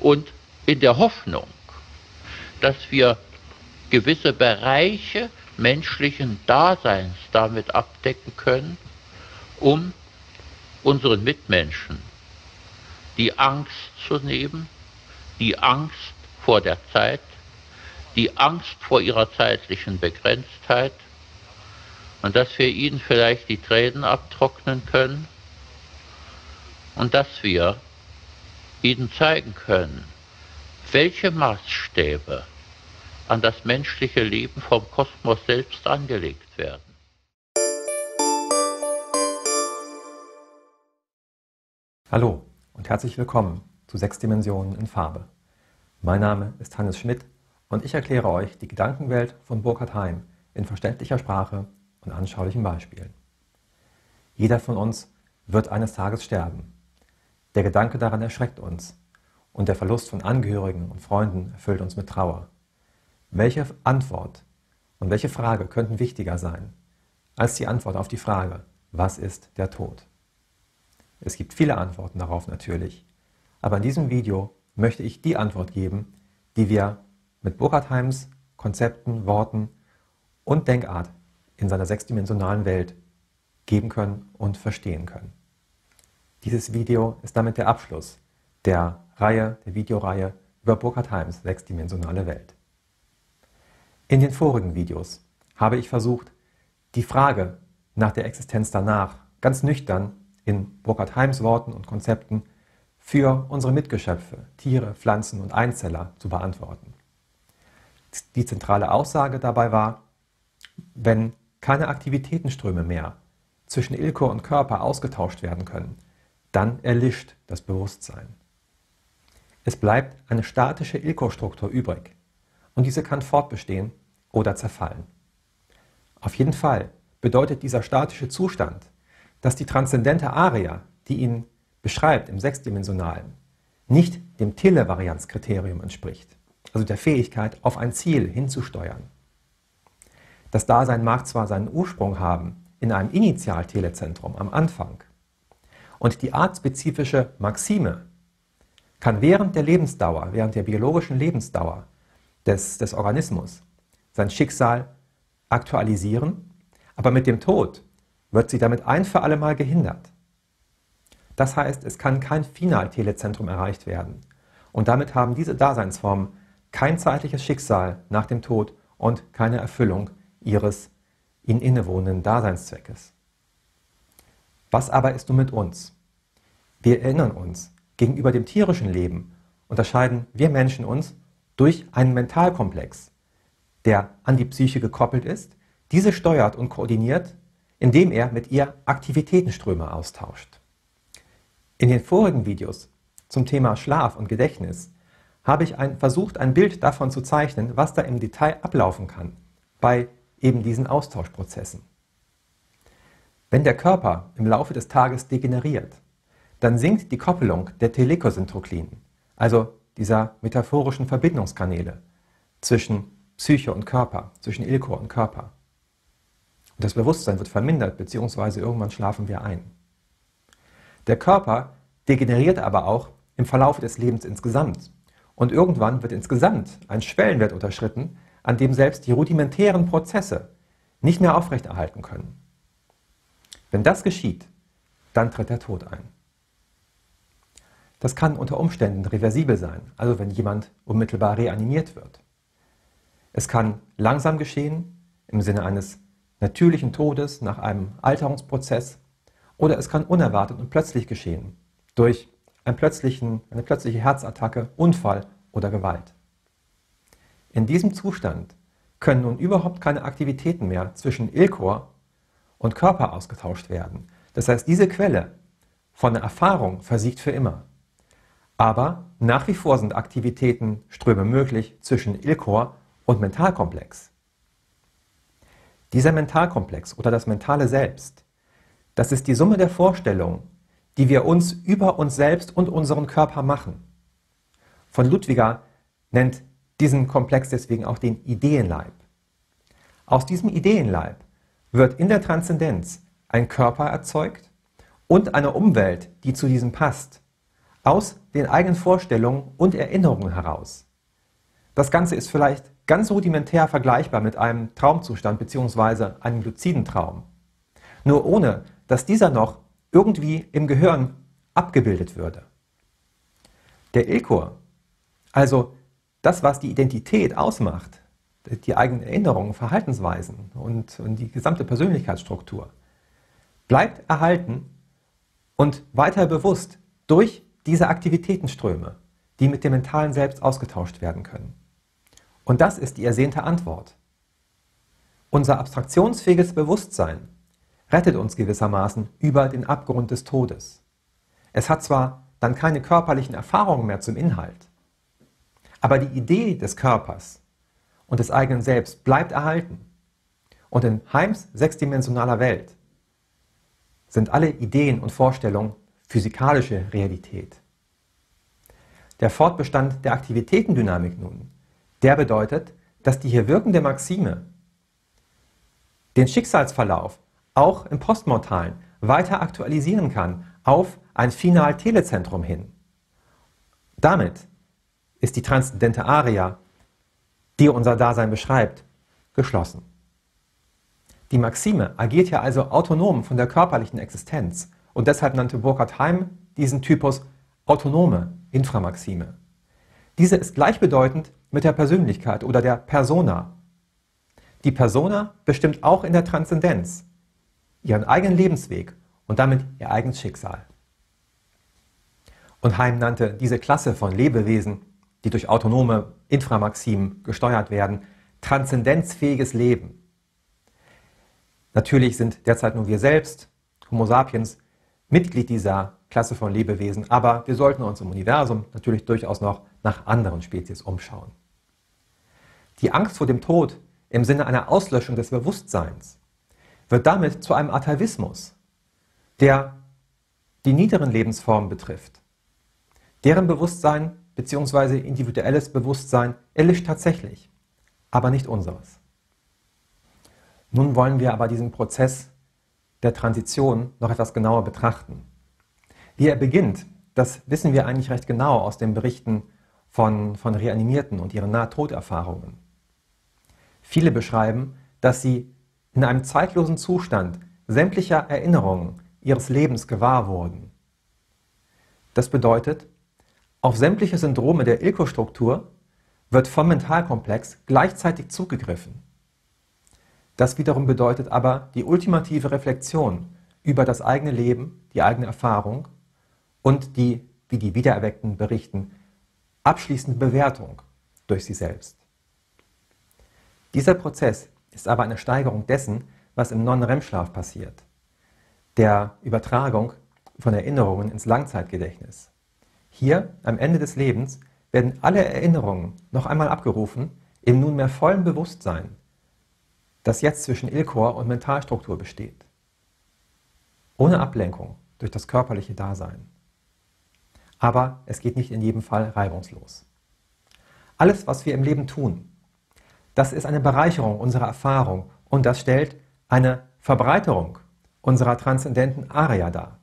und in der Hoffnung, dass wir gewisse Bereiche menschlichen Daseins damit abdecken können, um unseren Mitmenschen die Angst zu nehmen, die Angst vor der Zeit, die Angst vor ihrer zeitlichen Begrenztheit, und dass wir ihnen vielleicht die Tränen abtrocknen können und dass wir ihnen zeigen können, welche Maßstäbe an das menschliche Leben vom Kosmos selbst angelegt werden. Hallo und herzlich willkommen zu 6 Dimensionen in Farbe. Mein Name ist Hannes Schmidt und ich erkläre euch die Gedankenwelt von Burkhard Heim in verständlicher Sprache und anschaulichen Beispielen. Jeder von uns wird eines Tages sterben. Der Gedanke daran erschreckt uns und der Verlust von Angehörigen und Freunden erfüllt uns mit Trauer. Welche Antwort und welche Frage könnten wichtiger sein als die Antwort auf die Frage, was ist der Tod? Es gibt viele Antworten darauf natürlich, aber in diesem Video möchte ich die Antwort geben, die wir mit Burkhard Heims Konzepten, Worten und Denkart in seiner 6-dimensionalen Welt geben können und verstehen können. Dieses Video ist damit der Abschluss der Videoreihe über Burkhard Heims 6-dimensionale Welt. In den vorigen Videos habe ich versucht, die Frage nach der Existenz danach ganz nüchtern in Burkhard Heims Worten und Konzepten für unsere Mitgeschöpfe, Tiere, Pflanzen und Einzeller zu beantworten. Die zentrale Aussage dabei war, wenn keine Aktivitätenströme mehr zwischen Ilko und Körper ausgetauscht werden können, dann erlischt das Bewusstsein. Es bleibt eine statische Ilko-Struktur übrig und diese kann fortbestehen oder zerfallen. Auf jeden Fall bedeutet dieser statische Zustand, dass die transzendente Aria, die ihn beschreibt im 6-dimensionalen, nicht dem Televarianzkriterium entspricht, also der Fähigkeit, auf ein Ziel hinzusteuern. Das Dasein mag zwar seinen Ursprung haben in einem Initial-Telezentrum am Anfang und die artspezifische Maxime kann während der Lebensdauer, während der biologischen Lebensdauer des Organismus sein Schicksal aktualisieren, aber mit dem Tod wird sie damit ein für alle Mal gehindert. Das heißt, es kann kein Final-Telezentrum erreicht werden und damit haben diese Daseinsformen kein zeitliches Schicksal nach dem Tod und keine Erfüllung ihres ihnen innewohnenden Daseinszweckes. Was aber ist nun mit uns? Wir erinnern uns, gegenüber dem tierischen Leben unterscheiden wir Menschen uns durch einen Mentalkomplex, der an die Psyche gekoppelt ist, diese steuert und koordiniert, indem er mit ihr Aktivitätenströme austauscht. In den vorigen Videos zum Thema Schlaf und Gedächtnis habe ich versucht, ein Bild davon zu zeichnen, was da im Detail ablaufen kann bei eben diesen Austauschprozessen. Wenn der Körper im Laufe des Tages degeneriert, dann sinkt die Koppelung der Telekosyntroklinen, also dieser metaphorischen Verbindungskanäle zwischen Psyche und Körper, zwischen Ilko und Körper. Und das Bewusstsein wird vermindert, beziehungsweise irgendwann schlafen wir ein. Der Körper degeneriert aber auch im Verlauf des Lebens insgesamt. Und irgendwann wird insgesamt ein Schwellenwert unterschritten, an dem selbst die rudimentären Prozesse nicht mehr aufrechterhalten können. Wenn das geschieht, dann tritt der Tod ein. Das kann unter Umständen reversibel sein, also wenn jemand unmittelbar reanimiert wird. Es kann langsam geschehen, im Sinne eines natürlichen Todes nach einem Alterungsprozess, oder es kann unerwartet und plötzlich geschehen, durch eine plötzliche Herzattacke, Unfall oder Gewalt. In diesem Zustand können nun überhaupt keine Aktivitäten mehr zwischen Ilkor und Körper ausgetauscht werden. Das heißt, diese Quelle von der Erfahrung versiegt für immer. Aber nach wie vor sind Aktivitätenströme möglich zwischen Ilkor und Mentalkomplex. Dieser Mentalkomplex oder das mentale Selbst, das ist die Summe der Vorstellungen, die wir uns über uns selbst und unseren Körper machen. Von Ludwiger nennt diesen Komplex deswegen auch den Ideenleib. Aus diesem Ideenleib wird in der Transzendenz ein Körper erzeugt und eine Umwelt, die zu diesem passt. aus den eigenen Vorstellungen und Erinnerungen heraus. Das Ganze ist vielleicht ganz rudimentär vergleichbar mit einem Traumzustand bzw. einem luziden Traum. Nur ohne, dass dieser noch irgendwie im Gehirn abgebildet würde. Der Ilkur, also das, was die Identität ausmacht, die eigenen Erinnerungen, Verhaltensweisen und die gesamte Persönlichkeitsstruktur, bleibt erhalten und weiter bewusst durch diese Aktivitätenströme, die mit dem mentalen Selbst ausgetauscht werden können. Und das ist die ersehnte Antwort. Unser abstraktionsfähiges Bewusstsein rettet uns gewissermaßen über den Abgrund des Todes. Es hat zwar dann keine körperlichen Erfahrungen mehr zum Inhalt, aber die Idee des Körpers und des eigenen Selbst bleibt erhalten. Und in Heims sechsdimensionaler Welt sind alle Ideen und Vorstellungen physikalische Realität. Der Fortbestand der Aktivitätendynamik nun, der bedeutet, dass die hier wirkende Maxime den Schicksalsverlauf auch im Postmortalen weiter aktualisieren kann auf ein Final-Telezentrum hin. Damit ist die transzendente Aria, die unser Dasein beschreibt, geschlossen. Die Maxime agiert hier also autonom von der körperlichen Existenz und deshalb nannte Burkhard Heim diesen Typus autonome Inframaxime. Diese ist gleichbedeutend mit der Persönlichkeit oder der Persona. Die Persona bestimmt auch in der Transzendenz ihren eigenen Lebensweg und damit ihr eigenes Schicksal. Und Heim nannte diese Klasse von Lebewesen, die durch autonome Inframaximen gesteuert werden, transzendenzfähiges Leben. Natürlich sind derzeit nur wir selbst, Homo sapiens, Mitglied dieser Klasse von Lebewesen, aber wir sollten uns im Universum natürlich durchaus noch nach anderen Spezies umschauen. Die Angst vor dem Tod im Sinne einer Auslöschung des Bewusstseins wird damit zu einem Atavismus, der die niederen Lebensformen betrifft. Deren Bewusstsein bzw. individuelles Bewusstsein erlischt tatsächlich, aber nicht unseres. Nun wollen wir aber diesen Prozess der Transition noch etwas genauer betrachten. Wie er beginnt, das wissen wir eigentlich recht genau aus den Berichten von Reanimierten und ihren Nahtoderfahrungen. Viele beschreiben, dass sie in einem zeitlosen Zustand sämtlicher Erinnerungen ihres Lebens gewahr wurden. Das bedeutet, auf sämtliche Syndrome der Ilko-Struktur wird vom Mentalkomplex gleichzeitig zugegriffen. Das wiederum bedeutet aber die ultimative Reflexion über das eigene Leben, die eigene Erfahrung und die, wie die Wiedererweckten berichten, abschließende Bewertung durch sie selbst. Dieser Prozess ist aber eine Steigerung dessen, was im Non-REM-Schlaf passiert, der Übertragung von Erinnerungen ins Langzeitgedächtnis. Hier, am Ende des Lebens, werden alle Erinnerungen noch einmal abgerufen im nunmehr vollen Bewusstsein, das jetzt zwischen Ilkor und Mentalstruktur besteht. Ohne Ablenkung durch das körperliche Dasein. Aber es geht nicht in jedem Fall reibungslos. Alles, was wir im Leben tun, das ist eine Bereicherung unserer Erfahrung und das stellt eine Verbreiterung unserer transzendenten Aria dar.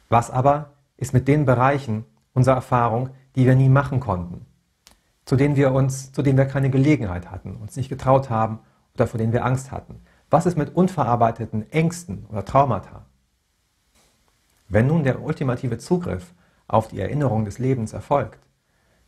Was aber ist mit den Bereichen unserer Erfahrung, die wir nie machen konnten, zu denen wir keine Gelegenheit hatten, uns nicht getraut haben oder vor denen wir Angst hatten? Was ist mit unverarbeiteten Ängsten oder Traumata? Wenn nun der ultimative Zugriff auf die Erinnerung des Lebens erfolgt,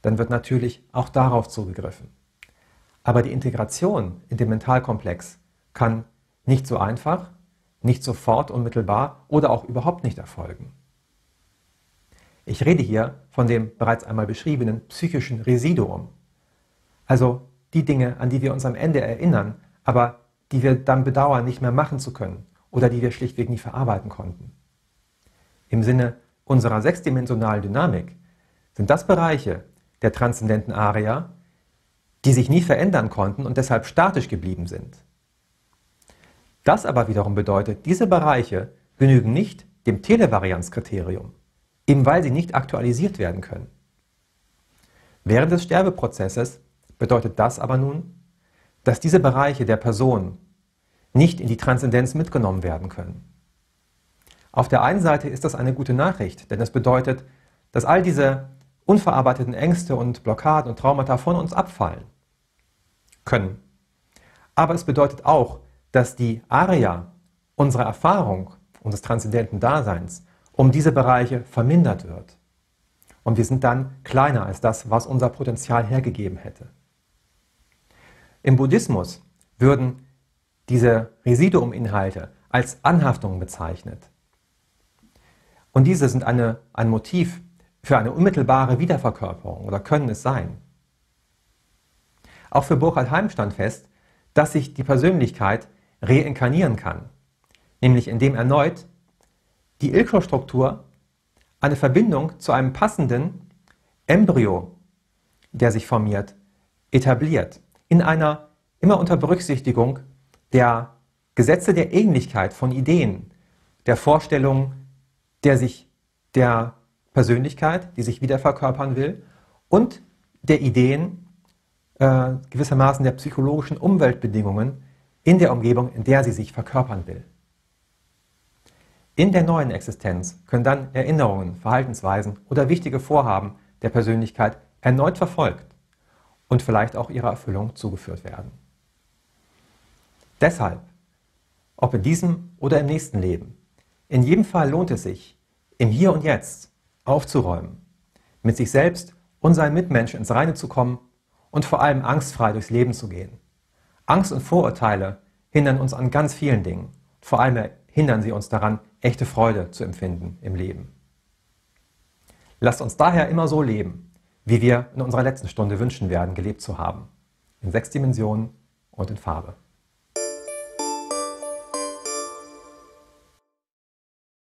dann wird natürlich auch darauf zugegriffen. Aber die Integration in den Mentalkomplex kann nicht so einfach, nicht sofort unmittelbar oder auch überhaupt nicht erfolgen. Ich rede hier von dem bereits einmal beschriebenen psychischen Residuum, also die Dinge, an die wir uns am Ende erinnern, aber die wir dann bedauern, nicht mehr machen zu können oder die wir schlichtweg nie verarbeiten konnten. Im Sinne unserer sechsdimensionalen Dynamik sind das Bereiche der transzendenten Aria, die sich nie verändern konnten und deshalb statisch geblieben sind. Das aber wiederum bedeutet, diese Bereiche genügen nicht dem Televarianzkriterium, eben weil sie nicht aktualisiert werden können. Während des Sterbeprozesses bedeutet das aber nun, dass diese Bereiche der Person nicht in die Transzendenz mitgenommen werden können. Auf der einen Seite ist das eine gute Nachricht, denn es bedeutet, dass all diese unverarbeiteten Ängste und Blockaden und Traumata von uns abfallen können. Aber es bedeutet auch, dass die Area unserer Erfahrung, unseres transzendenten Daseins, um diese Bereiche vermindert wird. Und wir sind dann kleiner als das, was unser Potenzial hergegeben hätte. Im Buddhismus würden diese Residuuminhalte als Anhaftungen bezeichnet. Und diese sind ein Motiv für eine unmittelbare Wiederverkörperung oder können es sein. Auch für Burkhard Heim stand fest, dass sich die Persönlichkeit reinkarnieren kann, nämlich indem erneut die Ilko-Struktur eine Verbindung zu einem passenden Embryo, der sich formiert, etabliert, in einer immer unter Berücksichtigung der Gesetze der Ähnlichkeit von Ideen, der Vorstellung der Persönlichkeit, die sich wieder verkörpern will, und der Ideen, gewissermaßen der psychologischen Umweltbedingungen in der Umgebung, in der sie sich verkörpern will. In der neuen Existenz können dann Erinnerungen, Verhaltensweisen oder wichtige Vorhaben der Persönlichkeit erneut verfolgt und vielleicht auch ihrer Erfüllung zugeführt werden. Deshalb, ob in diesem oder im nächsten Leben, in jedem Fall lohnt es sich, im Hier und Jetzt aufzuräumen, mit sich selbst und seinen Mitmenschen ins Reine zu kommen und vor allem angstfrei durchs Leben zu gehen. Angst und Vorurteile hindern uns an ganz vielen Dingen. Vor allem hindern sie uns daran, echte Freude zu empfinden im Leben. Lasst uns daher immer so leben, wie wir in unserer letzten Stunde wünschen werden, gelebt zu haben. In 6 Dimensionen und in Farbe.